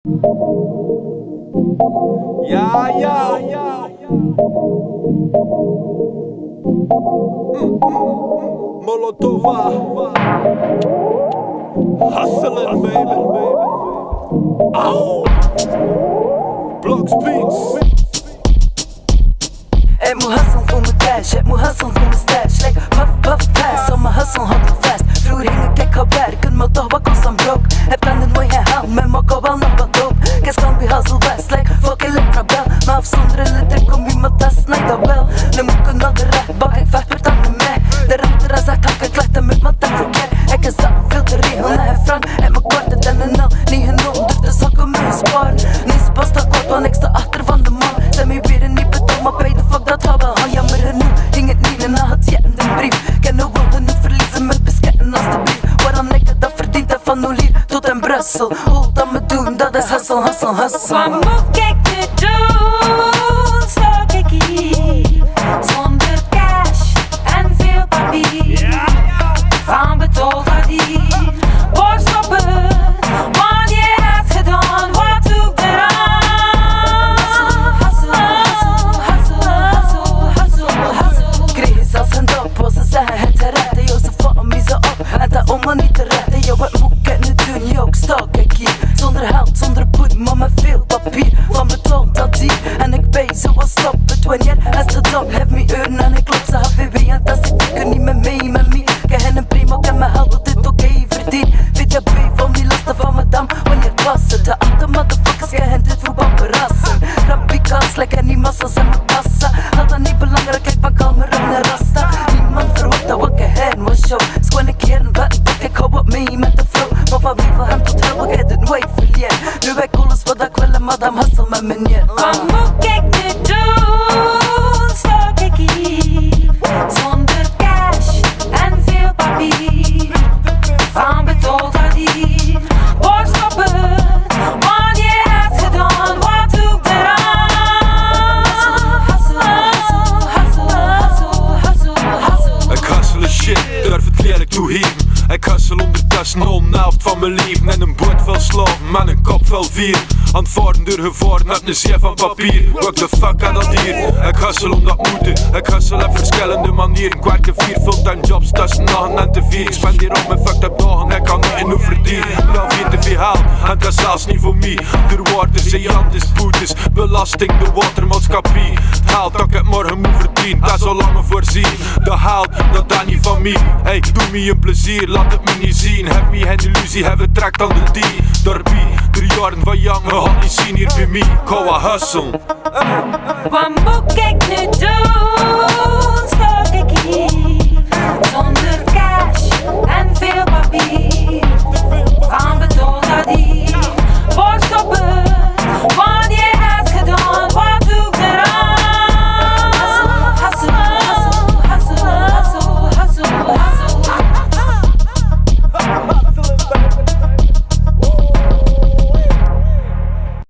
Ja. Molotova. Hustling, baby. Au. Blocks beats. Het moet hustle voor mijn cash, het moet hustle voor mijn stash. Like puff pass, om mijn hustle handel fast. Vroeger ging ik gaan werken, maar toch wat kost een brok. Heb aan de nooit gehaald, maar maak al wel nog wat op. Guess kan be hustle best, like fuck Electra Bell. Maar afzonder elektrik kom iemand dat snijdt dat wel. Nu moet ik naar de rechtbank, ik vecht weer aan de mij. De rechter is echt hak, ik leg hem met wat dat verkeerd. Ik is dat veel te regelen, hij frank en mijn kwart het en een nul. Niet genomen, dus de zakken me gesparen. Niets past dat kort, want ik sta achter van de man. Zijn me weer een niet betaald, maar bij de fuck dat gaat wel aan. Jammer genoeg, ging het niet en had je in de brief. Ken nou wel genoeg verliezen met besketten alstublieft. Waarom ik dat verdient heb van Olier tot in Brussel. Hoe dat me doen, dat is hustle. Wat moet ik nu doen? Stok ik hier zonder cash en veel papier. Van betoeld dat hier wordt stoppen, want je hebt gedaan wat doe ik eraan? Hustle. Kreeg je zelfs een dop, was ze zeggen het te redden. Yo, ze vallen me zo op en dat om me niet te redden. Yo, wat moet ik nu doen? Yo, ik stok ik hier zonder geld, zonder poed, maar met veel papier. Van betoeld dat hier en ik ben zoals stop het. Wanneer het te dom, heb me uren en ik loop ze HVW en dat ze kunnen niet met mee, met me. Ik heb een primo, ik heb mijn geld, wat dit oké verdien. VTB van die lasten van mijn dam, wanneer het was het. De achter motherfuckers, ik heb dit voetbal verrassen. Rappikas, lekker niet massa's en mijn kassa. Had dat niet belangrijk, ik ben kalmer en een rasta. Niemand verwacht dat wat ik heen was show. Schoon een keer een wetbak, ik hou wat mee met de flow. Maar van wie van hem tot heel, ik heb het nooit verleerd. Nu ik alles wat ik wil en madame hustle met meneer. Wat moet ik nu doen? Stok ik hier zonder cash en veel papier. Van betoeld dat hier wordt stoppen, want je hebt gedaan wat doe ik eraan? Ik hustle shit, durf het lelijk toegeven. Ik hustle ondertussen om de helft van mijn leven. En een boot vol slaven, met een kop vol vier. Aan het varen door gevaar, met een zeef van papier. What the fuck aan dat hier? Ik hustle om dat moeten. Ik hustle op verschillende manieren. Ik werk 4 fulltime jobs tussen 9 en te 4. Ik spendeer op mijn fucked up dagen, ik kan niet genoeg verdienen. Wel veel te veel geld, en dat is zelfs niet voor mij. Er worden zeeanders, boetes, belasting, de watermaatschappij. Het geld dat ik het morgen moet verdienen, dat is al lang voorzien. Dat geld, dat niet van mij. Hey, doe me een plezier, laat het me niet zien. Heb me geen illusie, heb het trekt aan de die. Daarbij, 3 jaren van jong, we gaan niet zien hier bij mij. Ik hou aan hustle. Wat moet ik nu doen?